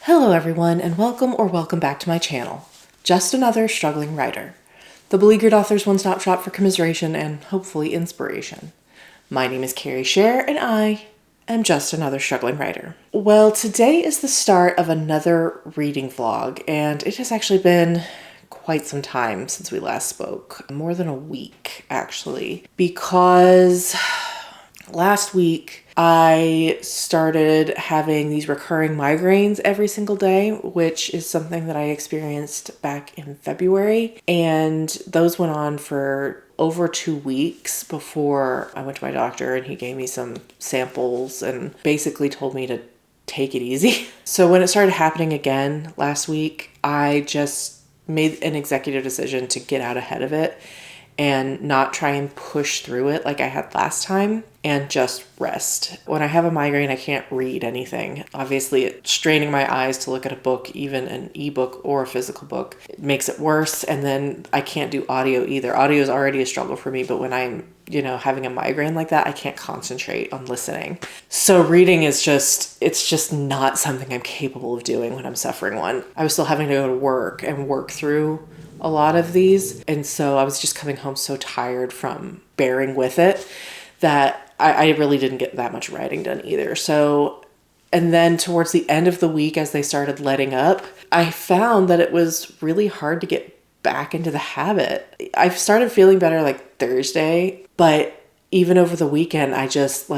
Hello everyone, and welcome back to my channel. Just another struggling writer. The beleaguered author's one-stop shop for commiseration and hopefully inspiration. My name is Carrie Scher, and I am just another struggling writer. Well, today is the start of another reading vlog, and it has actually been quite some time since we last spoke. More than a week, actually, because last week I started having these recurring migraines every single day, which is something that I experienced back in February. And those went on for over 2 weeks before I went to my doctor, and he gave me some samples and basically told me to take it easy. So when it started happening again last week, I just made an executive decision to get out ahead of it and not try and push through it like I had last time, and just rest. When I have a migraine, I can't read anything. Obviously, it's straining my eyes to look at a book, even an ebook or a physical book. It makes it worse, and then I can't do audio either. Audio is already a struggle for me, but when I'm, having a migraine like that, I can't concentrate on listening. So reading is it's just not something I'm capable of doing when I'm suffering one. I was still having to go to work and work through a lot of these, and so I was just coming home so tired from bearing with it that I really didn't get that much writing done either. So, and then towards the end of the week, as they started letting up, I found that it was really hard to get back into the habit. I started feeling better like Thursday, but even over the weekend, I just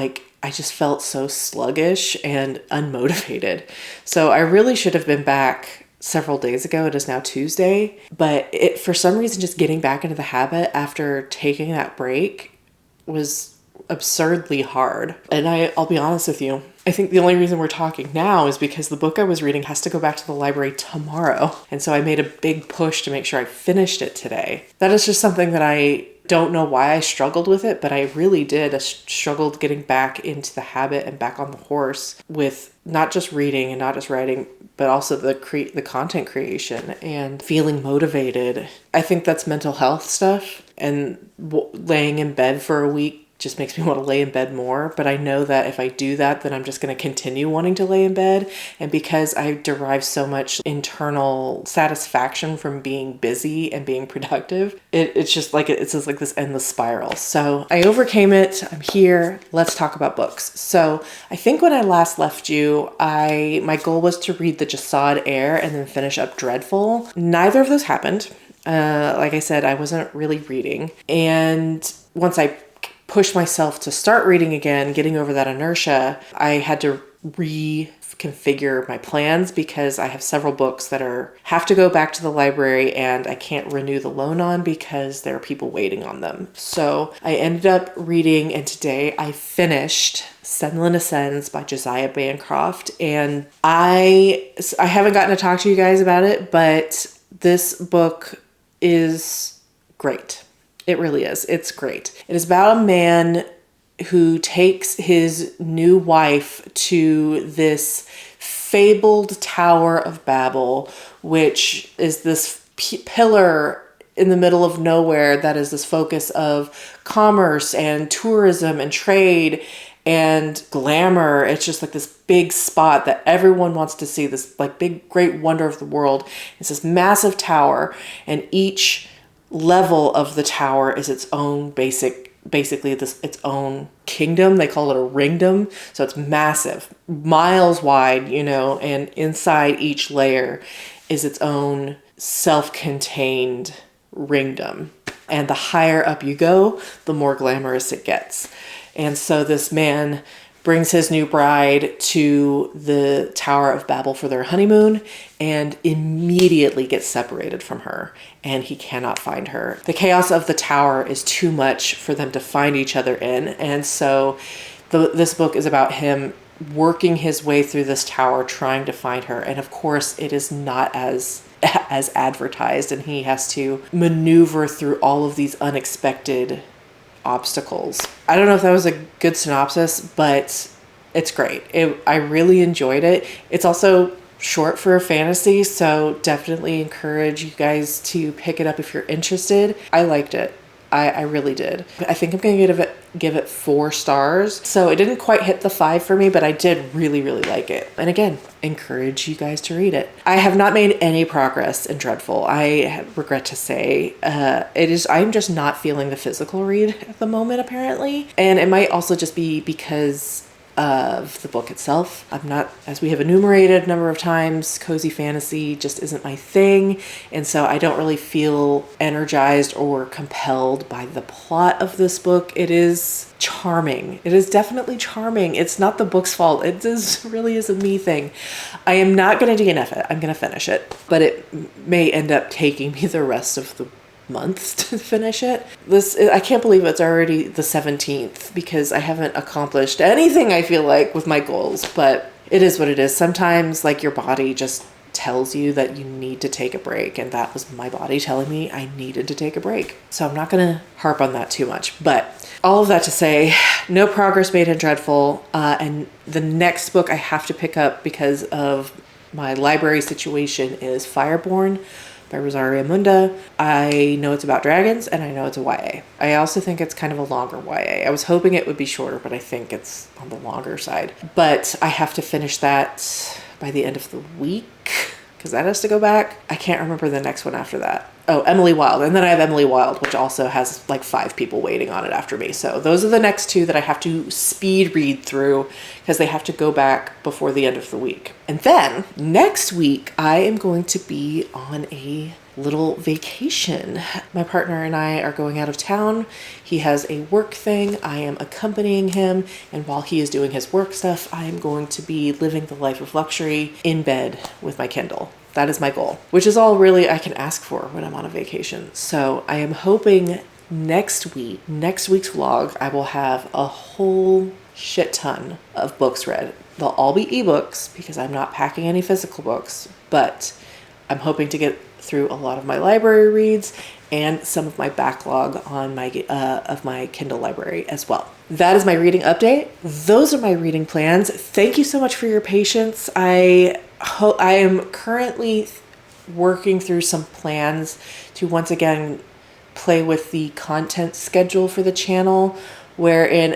felt so sluggish and unmotivated. So I really should have been back several days ago. It is now Tuesday, but for some reason, just getting back into the habit after taking that break was absurdly hard. And I'll be honest with you, I think the only reason we're talking now is because the book I was reading has to go back to the library tomorrow. And so I made a big push to make sure I finished it today. That is just something that I don't know why I struggled with it, but I really did. I struggled getting back into the habit and back on the horse with not just reading and not just writing, but also the content creation and feeling motivated. I think that's mental health stuff, and laying in bed for a week just makes me want to lay in bed more. But I know that if I do that, then I'm just going to continue wanting to lay in bed. And because I derive so much internal satisfaction from being busy and being productive, it's just like this endless spiral. So I overcame it. I'm here. Let's talk about books. So I think when I last left you, my goal was to read The Jasad Heir and then finish up Dreadful. Neither of those happened. Like I said, I wasn't really reading. And once I push myself to start reading again, getting over that inertia, I had to reconfigure my plans because I have several books that have to go back to the library and I can't renew the loan on because there are people waiting on them. So I ended up reading, and today I finished Senlin Ascends by Josiah Bancroft. And I haven't gotten to talk to you guys about it, but this book is great. It really is. It's great. It is about a man who takes his new wife to this fabled Tower of Babel, which is this pillar in the middle of nowhere that is this focus of commerce and tourism and trade and glamour. It's just like this big spot that everyone wants to see, this like big, great wonder of the world. It's this massive tower, and each level of the tower is its own its own kingdom. They call it a ringdom. So it's massive, miles wide, and inside each layer is its own self-contained ringdom. And the higher up you go, the more glamorous it gets. And so this man brings his new bride to the Tower of Babel for their honeymoon and immediately gets separated from her, and he cannot find her. The chaos of the tower is too much for them to find each other in, and so this book is about him working his way through this tower trying to find her. And of course it is not as advertised, and he has to maneuver through all of these unexpected obstacles. I don't know if that was a good synopsis, but it's great. I really enjoyed it. It's also short for a fantasy, so definitely encourage you guys to pick it up if you're interested. I liked it. I really did. I think I'm going to give it 4 stars. So it didn't quite hit the 5 for me, but I did really, really like it. And again, encourage you guys to read it. I have not made any progress in Dreadful. I regret to say, I'm just not feeling the physical read at the moment, apparently. And it might also just be because of the book itself. I'm not, as we have enumerated a number of times, cozy fantasy just isn't my thing. And so I don't really feel energized or compelled by the plot of this book. It is charming. It is definitely charming. It's not the book's fault. It really is a me thing. I am not going to DNF it. I'm going to finish it, but it may end up taking me the rest of the months to finish it. I can't believe it's already the 17th because I haven't accomplished anything, I feel like, with my goals, but it is what it is. Sometimes like your body just tells you that you need to take a break, and that was my body telling me I needed to take a break. So I'm not going to harp on that too much, but all of that to say, no progress made in Dreadful, and the next book I have to pick up because of my library situation is Fireborne by Rosaria Munda. I know it's about dragons and I know it's a YA. I also think it's kind of a longer YA. I was hoping it would be shorter, but I think it's on the longer side. But I have to finish that by the end of the week because that has to go back. I can't remember the next one after that. Oh, Emily Wilde. And then I have Emily Wilde, which also has like 5 people waiting on it after me. So those are the next 2 that I have to speed read through because they have to go back before the end of the week. And then next week, I am going to be on a little vacation. My partner and I are going out of town. He has a work thing. I am accompanying him. And while he is doing his work stuff, I am going to be living the life of luxury in bed with my Kindle. That is my goal, which is all really I can ask for when I'm on a vacation. So I am hoping next week's vlog, I will have a whole shit ton of books read. They'll all be ebooks because I'm not packing any physical books, but I'm hoping to get through a lot of my library reads and some of my backlog on my Kindle library as well. That is my reading update. Those are my reading plans. Thank you so much for your patience. I am currently working through some plans to once again play with the content schedule for the channel, wherein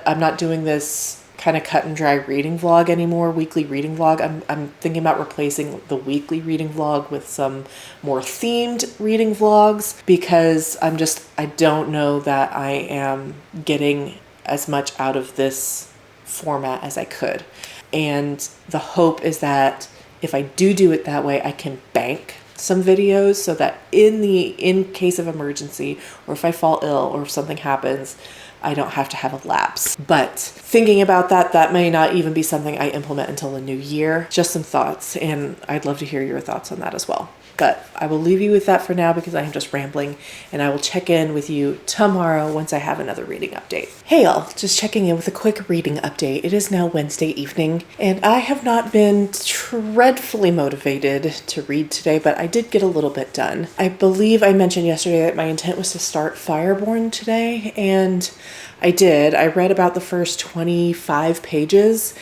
I'm not doing this kind of cut and dry reading vlog anymore, weekly reading vlog. I'm thinking about replacing the weekly reading vlog with some more themed reading vlogs because I don't know that I am getting as much out of this format as I could. And the hope is that if I do it that way, I can bank some videos so that in case of emergency, or if I fall ill or if something happens, I don't have to have a lapse. But thinking about that may not even be something I implement until the new year. Just some thoughts, and I'd love to hear your thoughts on that as well. But I will leave you with that for now because I am just rambling, and I will check in with you tomorrow once I have another reading update. Hey y'all, just checking in with a quick reading update. It is now Wednesday evening, and I have not been dreadfully motivated to read today, but I did get a little bit done. I believe I mentioned yesterday that my intent was to start Fireborne today, and I did. I read about the first 25 pages,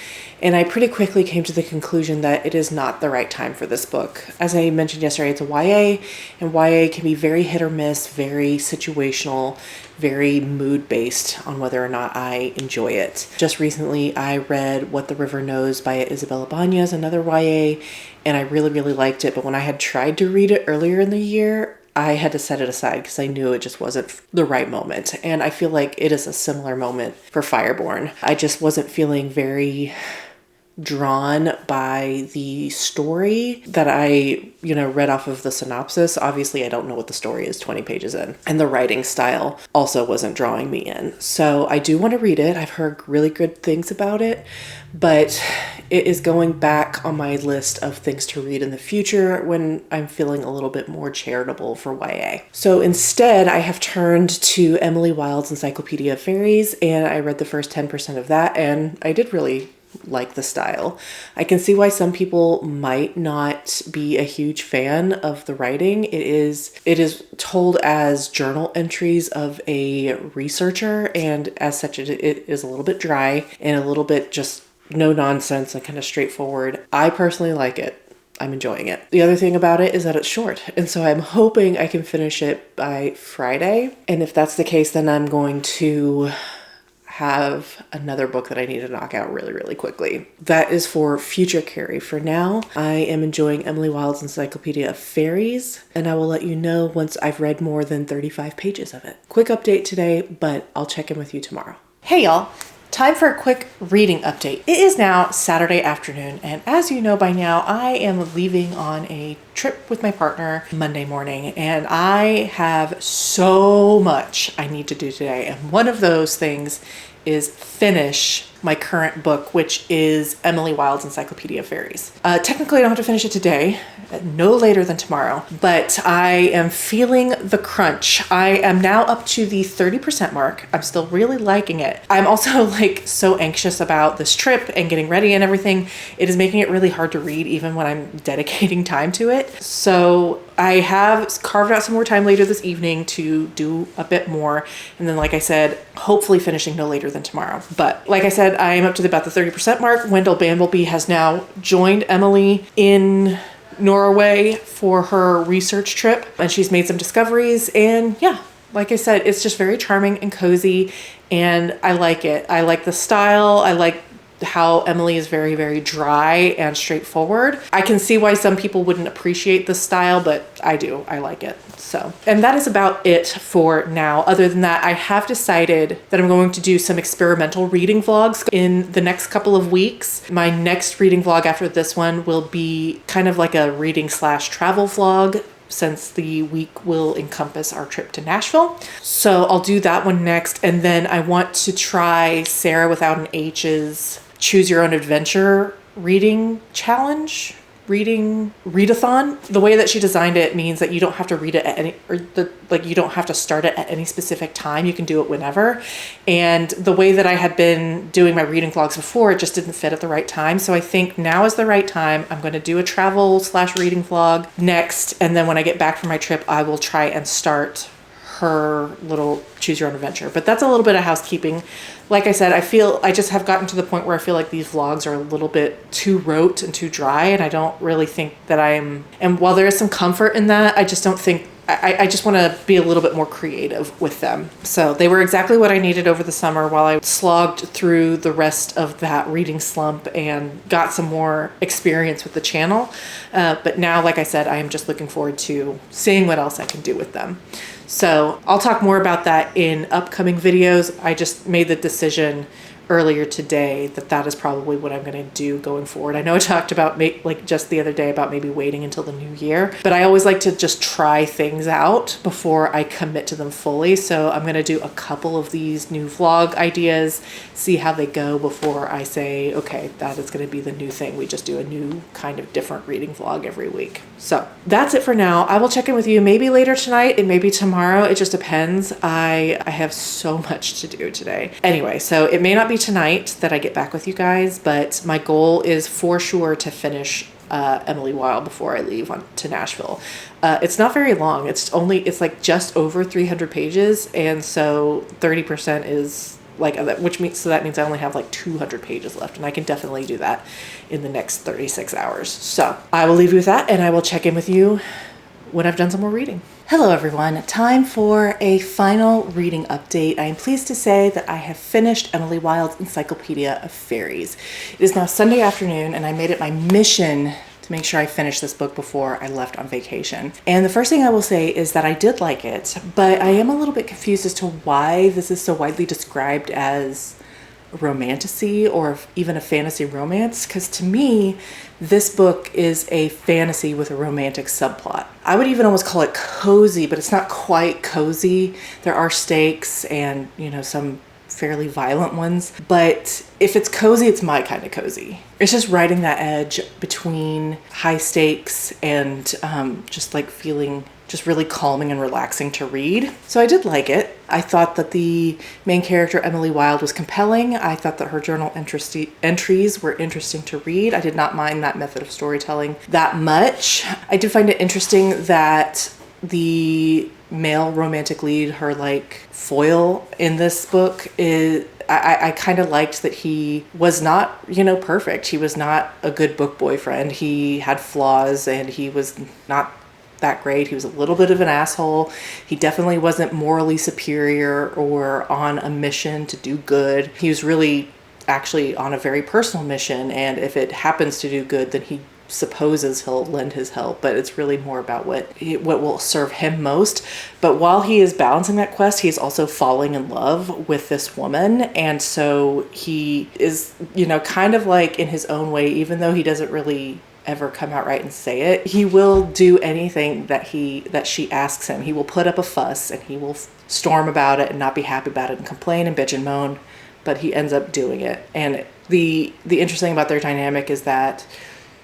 and I pretty quickly came to the conclusion that it is not the right time for this book. As I mentioned yesterday, it's a YA, and YA can be very hit or miss, very situational, very mood-based on whether or not I enjoy it. Just recently, I read What the River Knows by Isabel Ibanez, another YA, and I really, really liked it. But when I had tried to read it earlier in the year, I had to set it aside because I knew it just wasn't the right moment. And I feel like it is a similar moment for Fireborne. I just wasn't feeling very drawn by the story that I, read off of the synopsis. Obviously, I don't know what the story is 20 pages in. And the writing style also wasn't drawing me in. So I do want to read it. I've heard really good things about it, but it is going back on my list of things to read in the future when I'm feeling a little bit more charitable for YA. So instead, I have turned to Emily Wilde's Encyclopedia of Fairies, and I read the first 10% of that, and I did really like the style. I can see why some people might not be a huge fan of the writing. It is told as journal entries of a researcher, and as such it is a little bit dry and a little bit just no nonsense and kind of straightforward. I personally like it. I'm enjoying it. The other thing about it is that it's short, and so I'm hoping I can finish it by Friday. And if that's the case, then I'm going to have another book that I need to knock out really, really quickly. That is for future Carrie. For now, I am enjoying Emily Wilde's Encyclopedia of Fairies, and I will let you know once I've read more than 35 pages of it. Quick update today, but I'll check in with you tomorrow. Hey y'all, time for a quick reading update. It is now Saturday afternoon, and as you know by now, I am leaving on a trip with my partner Monday morning, and I have so much I need to do today, and one of those things is finish my current book, which is Emily Wilde's Encyclopedia of Fairies. Technically, I don't have to finish it today, no later than tomorrow, but I am feeling the crunch. I am now up to the 30% mark. I'm still really liking it. I'm also like so anxious about this trip and getting ready and everything. It is making it really hard to read even when I'm dedicating time to it. So I have carved out some more time later this evening to do a bit more. And then, like I said, hopefully finishing no later than tomorrow. But like I said, I am up to about the 30% mark. Wendell Bambleby has now joined Emily in Norway for her research trip, and she's made some discoveries. And yeah, like I said, it's just very charming and cozy, and I like it. I like the style. I like how Emily is very, very dry and straightforward. I can see why some people wouldn't appreciate this style, but I do. I like it. So, and that is about it for now. Other than that, I have decided that I'm going to do some experimental reading vlogs in the next couple of weeks. My next reading vlog after this one will be kind of like a reading / travel vlog, since the week will encompass our trip to Nashville. So I'll do that one next. And then I want to try Sarah without an H's Choose Your Own Adventure reading challenge, readathon. The way that she designed it means that you don't have to read it at any, you don't have to start it at any specific time. You can do it whenever. And the way that I had been doing my reading vlogs before, it just didn't fit at the right time. So I think now is the right time. I'm going to do a travel / reading vlog next. And then when I get back from my trip, I will try and start her little Choose Your Own Adventure. But that's a little bit of housekeeping. Like I said, I just have gotten to the point where I feel like these vlogs are a little bit too rote and too dry, and I don't really think that and while there is some comfort in that, I just don't think, I just want to be a little bit more creative with them. So they were exactly what I needed over the summer while I slogged through the rest of that reading slump and got some more experience with the channel. But now, like I said, I am just looking forward to seeing what else I can do with them. So I'll talk more about that in upcoming videos. I just made the decision earlier today that is probably what I'm going to do going forward. I know I talked about like just the other day about maybe waiting until the new year, but I always like to just try things out before I commit to them fully. So I'm going to do a couple of these new vlog ideas, see how they go before I say, okay, that is going to be the new thing. We just do a new kind of different reading vlog every week. So that's it for now. I will check in with you maybe later tonight and maybe tomorrow. It just depends. I have so much to do today. Anyway, so it may not be tonight that I get back with you guys, but my goal is for sure to finish Emily Wilde before I leave to Nashville. It's not very long. It's like just over 300 pages, and so 30% is like, that means I only have like 200 pages left, and I can definitely do that in the next 36 hours. So I will leave you with that, and I will check in with you when I've done some more reading. Hello everyone, time for a final reading update. I am pleased to say that I have finished Emily Wilde's Encyclopedia of Fairies. It is now Sunday afternoon, and I made it my mission to make sure I finish this book before I left on vacation. And the first thing I will say is that I did like it, but I am a little bit confused as to why this is so widely described as romantasy or even a fantasy romance, because to me this book is a fantasy with a romantic subplot. I would even almost call it cozy, but it's not quite cozy. There are stakes and, some fairly violent ones, but if it's cozy, it's my kind of cozy. It's just riding that edge between high stakes and just like feeling just really calming and relaxing to read. So I did like it. I thought that the main character, Emily Wilde, was compelling. I thought that her journal entries were interesting to read. I did not mind that method of storytelling that much. I did find it interesting that the male romantic lead, her like foil in this book, is I kind of liked that he was not, you know, perfect. He was not a good book boyfriend. He had flaws and he was not that great. He was a little bit of an asshole. He definitely wasn't morally superior or on a mission to do good. He was really actually on a very personal mission, and if it happens to do good, then he supposes he'll lend his help, but it's really more about what will serve him most. But while he is balancing that quest, he's also falling in love with this woman, and so he is, you know, kind of like in his own way, even though he doesn't really ever come out right and say it, he will do anything that she asks him. He will put up a fuss and he will storm about it and not be happy about it and complain and bitch and moan, but he ends up doing it. And the interesting about their dynamic is that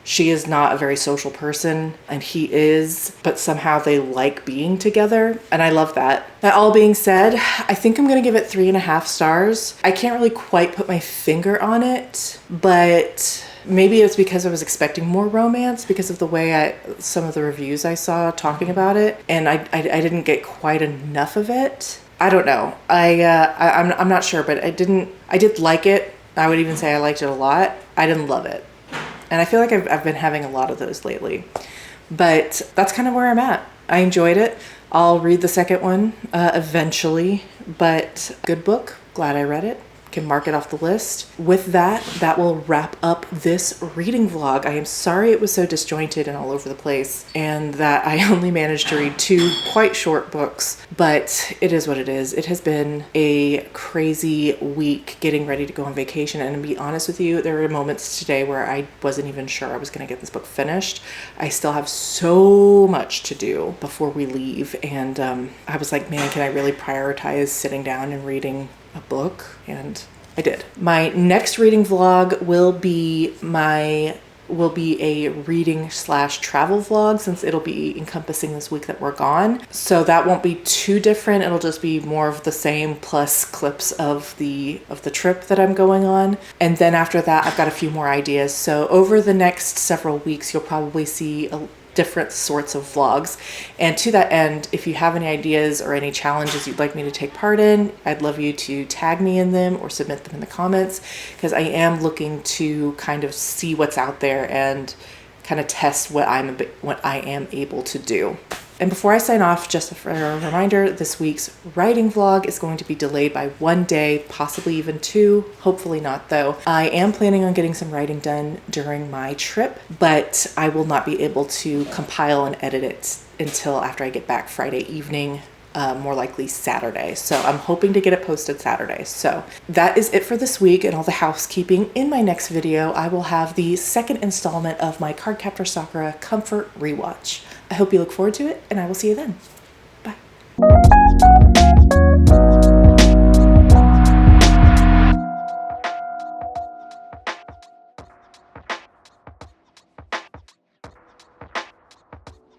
she is not a very social person and he is, but somehow they like being together. And I love that. That all being said, I think I'm going to give it 3.5 stars. I can't really quite put my finger on it, but maybe it's because I was expecting more romance because of the way some of the reviews I saw talking about it. And I didn't get quite enough of it. I don't know. I'm not sure, but I did like it. I would even say I liked it a lot. I didn't love it. And I feel like I've been having a lot of those lately. But that's kind of where I'm at. I enjoyed it. I'll read the second one eventually. But good book. Glad I read it. Can mark it off the list. With that will wrap up this reading vlog. I am sorry it was so disjointed and all over the place, and that I only managed to read 2 quite short books, but it is what it is. It has been a crazy week getting ready to go on vacation, and to be honest with you, there were moments today where I wasn't even sure I was going to get this book finished. I still have so much to do before we leave, and I was like, man, can I really prioritize sitting down and reading a book? And I did. My next reading vlog will be a reading/travel vlog, since it'll be encompassing this week that we're gone. So that won't be too different. It'll just be more of the same plus clips of the trip that I'm going on. And then after that, I've got a few more ideas. So over the next several weeks, you'll probably see different sorts of vlogs. And to that end, if you have any ideas or any challenges you'd like me to take part in, I'd love you to tag me in them or submit them in the comments, because I am looking to kind of see what's out there and kind of test what I am able to do. And before I sign off, just a reminder, this week's writing vlog is going to be delayed by 1 day, possibly even 2. Hopefully not, though. I am planning on getting some writing done during my trip, but I will not be able to compile and edit it until after I get back Friday evening, more likely Saturday. So I'm hoping to get it posted Saturday. So that is it for this week and all the housekeeping. In my next video, I will have the second installment of my Cardcaptor Sakura Comfort Rewatch. I hope you look forward to it, and I will see you then.